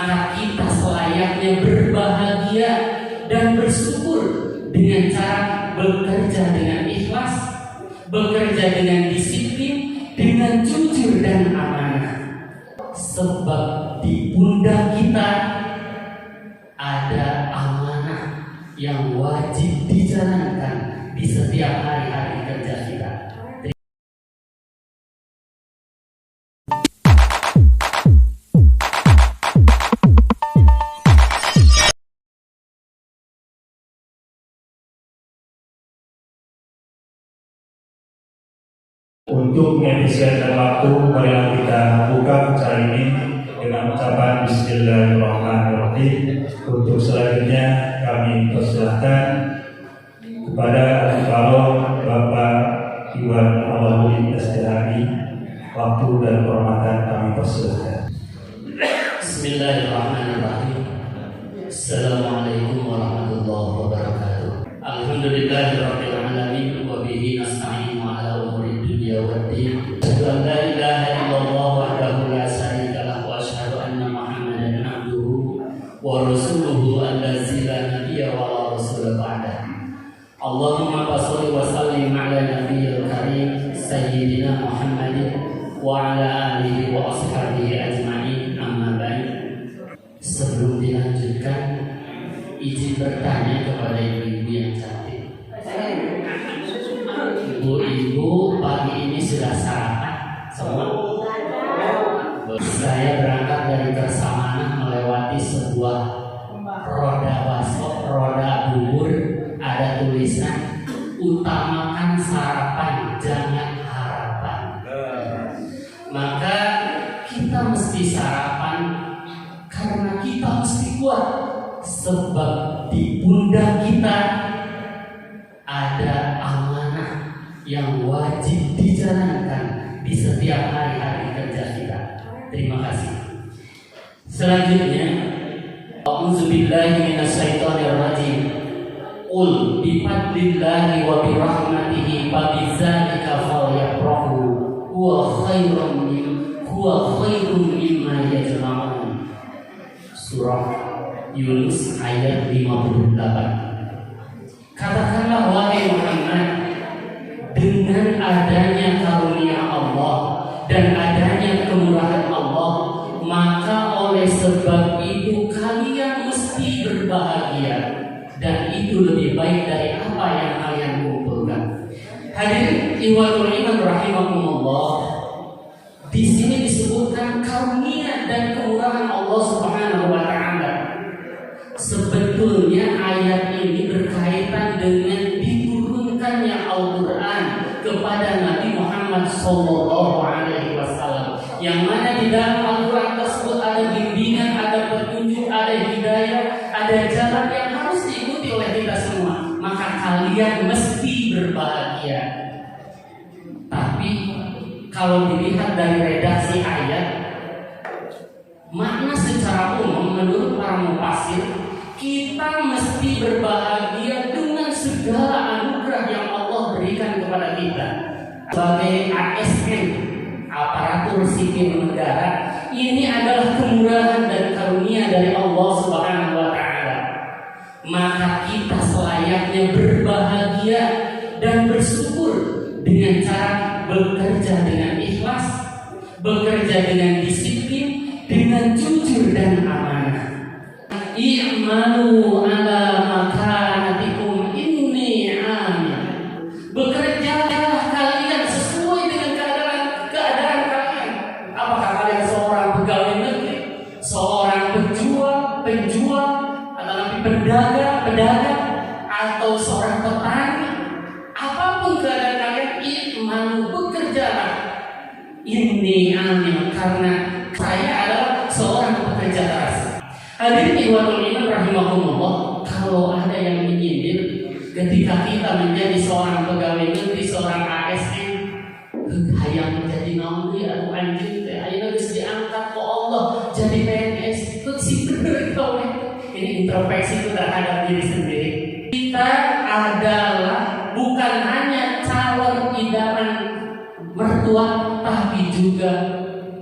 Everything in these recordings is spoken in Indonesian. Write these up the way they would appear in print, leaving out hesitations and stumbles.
maka kita selayaknya berbahagia dan bersyukur dengan cara bekerja dengan ikhlas, bekerja dengan disiplin, dengan jujur dan amanah. Sebab di pundak kita ada amanah yang wajib dijalankan di setiap hari-hari kerja kita. Untuk mengefisienkan waktu, marilah kita buka acara ini dengan ucapan Bismillahirrahmanirrahim. Untuk selanjutnya kami persilahkan kepada Kepala Bapak Iwan Awaludin SDHI. Waktu dan kehormatan kami persilahkan. Bismillahirrahmanirrahim. Assalamualaikum warahmatullahi wabarakatuh. Alhamdulillahirabbil alamin wa bihi nasta'inu ala umuri dunya waddin. Asyhadu an la ilaha illallah wahdahu la syarika lahu wa asyhadu anna Muhammadan abduhu wa rasuluhu allazi la nabiyya wa la rasula ba'dahu. Allahumma shalli wa sallim ala nabiyyil karim sayyidina Muhammadin wa ala alihi wa ashabihi ajma'in. Amma ba'd. Sebelum dilanjutkan, izin bertanya kepada ibu-ibu yang cantik. Ibu-ibu pagi ini sudah sarapan semua? Saya berangkat dari Kersamana melewati sebuah roda wasok, roda bubur, ada tulisan utamakan sarapan, jangan harapan. Maka kita mesti sarapan karena kita mesti kuat. Sebab di pundak kita ada amanah yang wajib dijalankan di setiap hari-hari kerja kita. Terima kasih. Selanjutnya, A'udzubillahi minasyaitonirrajim. Qul bifadlillahi wa birahmatihi fabidzalika falyafrahu huwa khairum mimma yajma'un. Surah Yunus ayat 58. Katakanlah wahai Muhammad, dengan adanya karunia Allah dan adanya kemurahan Allah, maka oleh sebab itu kalian mesti berbahagia, dan itu lebih baik dari apa yang kalian kumpulkan. Hadirin ikhwatul iman rahimakumullah, di sini disebutkan karunia dan kemurahan Allah Subhanahu wa taala. Sebetulnya ayat ini berkaitan dengan diturunkannya Al-Quran kepada Nabi Muhammad SAW, yang mana di dalam Al-Quran tersebut ada bimbingan, ada petunjuk, ada hidayah, ada jalan yang harus diikuti oleh kita semua. Maka kalian mesti berbahagia. Tapi kalau dilihat dari redaksi ayat, makna secara umum menurut para mufassir, kita mesti berbahagia dengan segala anugerah yang Allah berikan kepada kita. Sebagai ASN, aparatur sipil negara, ini adalah kemurahan dan karunia dari Allah Subhanahu wa taala. Maka kita selayaknya berbahagia dan bersyukur dengan cara bekerja dengan ikhlas, bekerja dengan disiplin, dengan jujur dan amanah. I'malu ala makanatikum inni amil. Bekerjalah kalian sesuai dengan keadaan kalian. Apakah kalian seorang pegawai negeri, seorang penjual, atau pedagang, atau seorang petani? Apapun keadaan kalian, i'malu, bekerjalah. Inni amil, karena saya adalah seorang pekerja keras. Hadirin ikhwatul iman rahimahumullah, kalau ada yang menyindir ketika kita menjadi seorang pegawai negeri, seorang ASN, hayang menjadi nauli atau anjing, ayeuna geus diangkat ku Allah jadi PNS, itu sih bener kau. Ini introspeksi terhadap diri sendiri. Kita adalah bukan hanya calon idaman mertua, tapi juga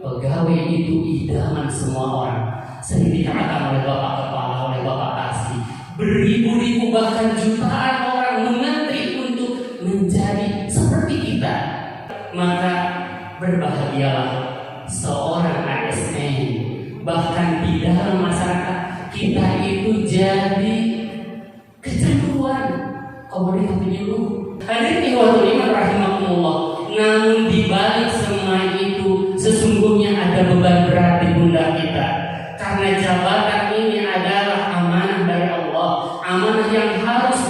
pegawai itu idaman semua orang. sering dikatakan oleh Bapak Kepala, oleh Bapak Kasih, beribu-ribu bahkan jutaan orang mengantri untuk menjadi seperti kita. Maka berbahagialah seorang ASN, bahkan di dalam masyarakat kita itu jadi kecanduan komoditas penyuluh. Hadirin ikhwatul iman rahimakumullah. Namun di balik semua itu sesungguhnya ada beban berat di pundak kita. Karena jabatan ini adalah amanah dari Allah, amanah yang harus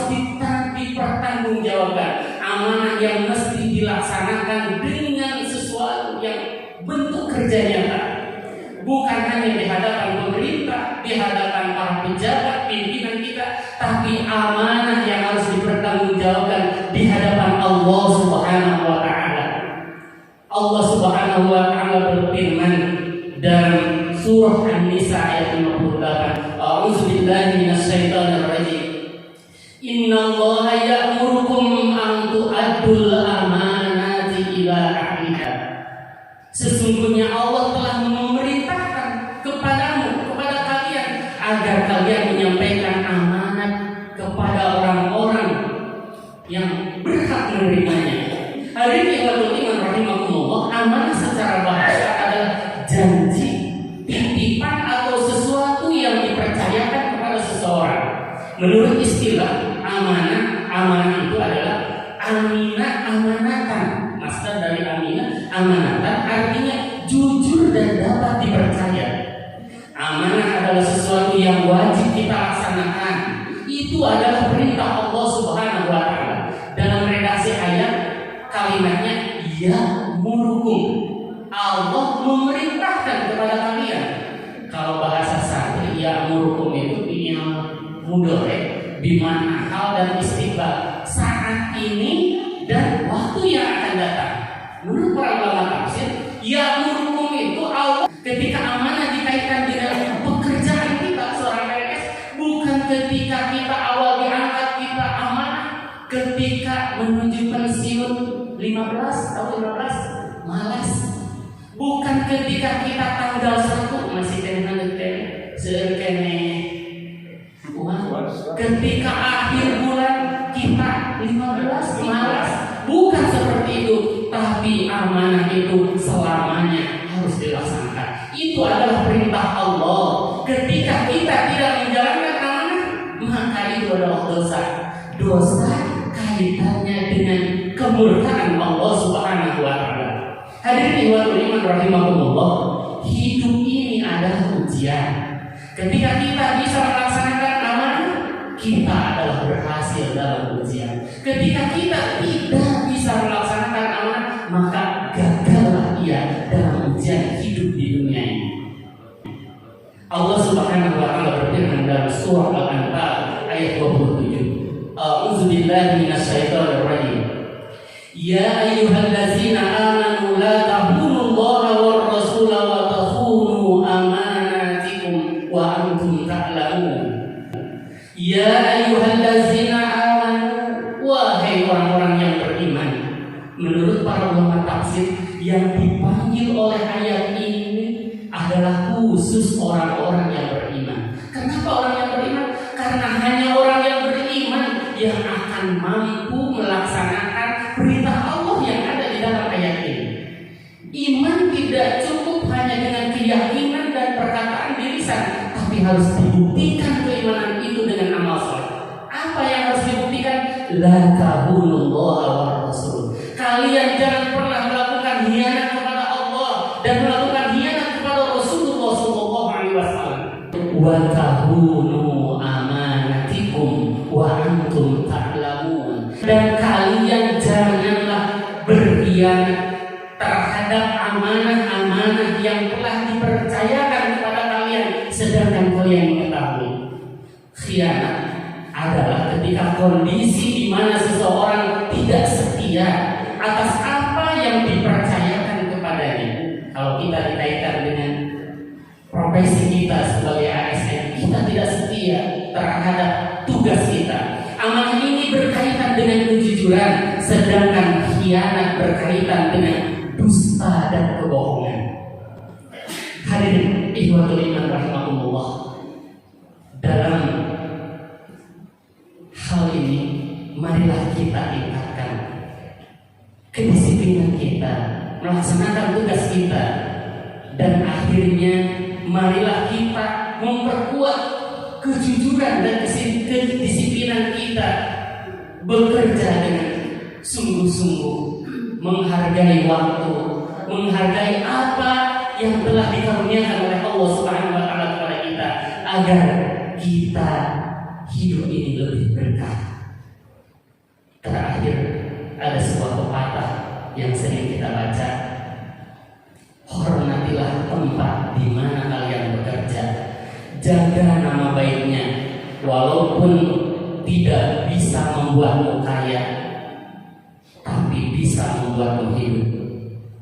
dipertanggungjawabkan, amanah yang mesti dilaksanakan dengan sesuatu yang bentuk kerja nyata. Bukan hanya di hadapan pemerintah, di hadapan para pejabat, pimpinan kita, tapi amanah yang harus dipertanggungjawabkan di hadapan Allah Subhanahu wa Ta'ala. Allah Subhanahu wa Ta'ala berfirman dalam surah An-Nisa ayat 58, A'udzu billahi minasyaitonir rajim. Innallaha ya'murukum an tu'addul amanati ila ahliha. Sesungguhnya Allah telah memerintahkan kepadamu, kepada kalian, agar kalian menyampaikan amanat kepada orang-orang yang berhak menerimanya. Hadirin ikhwatul iman rahimakumullah, amanah secara bahasa adalah janji, titipan atau sesuatu yang dipercayakan kepada seseorang. Menurut istilah amanah itu adalah amanatan. Masdar dari amanatan artinya jujur dan dapat dipercaya. Amanah adalah sesuatu yang wajib kita laksanakan. Itu adalah perintah Allah Subhanahu wa Ta'ala. Dalam redaksi ayat kalimatnya ya'murukum. Allah memerintahkan kepada kalian. Kalau bahasa santri ya'murukum itu fi'il mudhari bimana hal dan istiqbal, saat ini dan waktu yang akan datang. Menurut para ulama tafsir, ya'murukum itu Allah ketika amanah dikaitkan dengan pekerjaan kita seorang PNS, bukan ketika kita awal diangkat kita amanah, ketika menuju pensiun 15 tahun 15 malas, bukan ketika kita tanggal 1 masih ketika akhir bulan kita 15 malas, bukan seperti itu. Tapi amanah itu selamanya harus dilaksanakan. Itu adalah perintah Allah. Ketika kita tidak menjalankan amanah, maka itu adalah dosa. Dosa kaitannya dengan kemurkaan Allah Subhanahu wa Ta'ala. Hadirin ikhwatul iman rahimakumullah, hidup ini adalah ujian. Ketika kita bisa melaksanakan amanah, kita adalah berhasil dalam ujian. Ketika kita tidak bisa melaksanakan amanah, maka gagallah ia dalam ujian hidup di dunia ini. Allah Subhanahu wa Ta'ala berfirman dalam surah Al-Anfal ayat 27. A'udzu billahi minasyaitonir rajim. Ya ayyuhallazina amanu la takhunu-Allaha war rasula wa takhunu amanatikum wa antum ta'lamun. Ya ayyuhallazina amanu, wahai orang-orang yang beriman. Menurut para ulama tafsir, yang dipanggil oleh ayat ini adalah khusus orang-orang yang beriman. Kenapa orang yang beriman? Karena hanya orang yang beriman yang akan mampu melaksanakan perintah Allah yang ada di dalam ayat ini. Iman tidak cukup hanya dengan keyakinan dan perkataan di lisan, tapi harus dibuktikan keimanan itu dengan amal saleh. Apa yang harus dibuktikan? La takhunu-Allaha war rasul. Kalian jangan pernah melakukan khianat kepada Allah dan melakukan khianat kepada Rasulullah sallallahu alaihi wasallam. Wa tahunu amanatikum wa antum ta'lamun. Dan kalian janganlah berkhianat terhadap amanah-amanah yang telah dipercayakan kepada kalian sedangkan kalian mengetahui. Khianat adalah ketika kondisi di mana seseorang tidak setia atas apa yang dipercayakan kepadanya. Kalau kita dikaitkan dengan profesi kita sebagai ASN, kita tidak setia terhadap tugas kita. Amanah ini berkaitan dengan kejujuran, sedangkan khianat berkaitan dengan dusta dan kebohongan. Hadirin ikhwatul iman rahimakumullah. melaksanakan tugas kita. Dan akhirnya marilah kita memperkuat kejujuran dan kedisiplinan kita, bekerja dengan sungguh-sungguh, menghargai waktu, menghargai apa yang telah dikaruniakan oleh Allah Subhanahu wa taala kepada kita, agar kita hidup ini lebih berkah. Terakhir, ada sebuah pepatah yang sering kita baca, hormatilah tempat di mana kalian bekerja, jaga nama baiknya, walaupun tidak bisa membuatmu kaya, tapi bisa membuatmu hidup.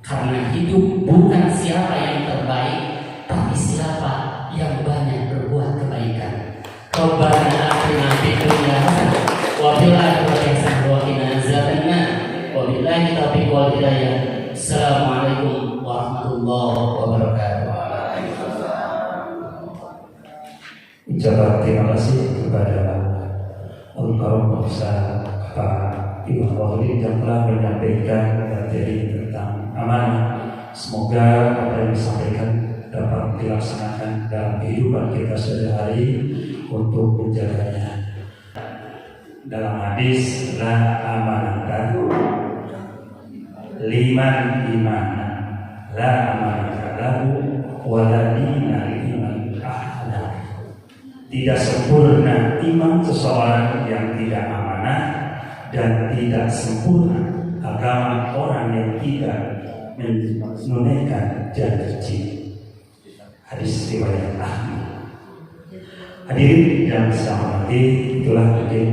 Karena hidup bukan siapa yang terbaik, tapi siapa yang banyak berbuat kebaikan. Rabbana atina fid dunya hasanah wa fil akhirati hasanah wa qina azabannar. Wabillahi taufiq wal hidayah. Assalamualaikum warahmatullahi wabarakatuh. Ucapan terima kasih kepada Al-Karim Profesor Pak Imam Wahid yang telah menyampaikan materi tentang amanah. Semoga apa yang disampaikan dapat dilaksanakan dalam kehidupan kita sehari-hari untuk menjaganya. Dalam hadis, la amanata liman imana, la amanata lahu wala dina liman ahada. Tidak sempurna iman seseorang yang tidak amanah, dan tidak sempurna agama orang yang tidak menunaikan janji. Hadis riwayat Ahmad. Hadirin yang saya hormati, itulah mungkin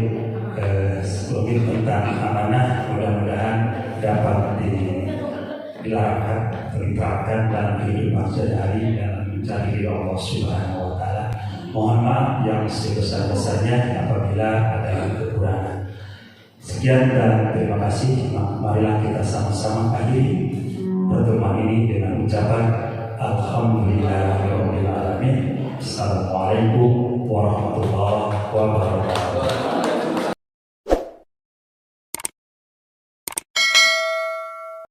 sedikit tentang amanah, mudah-mudahan dapat dilarangkan, diterapkan dalam kehidupan sehari-hari dalam mencari ridho Allah Subhanahu wa taala. Mohon maaf yang sebesar-besarnya apabila ada kekurangan. Sekian dan terima kasih. Marilah kita sama-sama akhiri pertemuan ini dengan ucapan Alhamdulillahirabbil alamin. Assalamualaikum warahmatullahi wabarakatuh.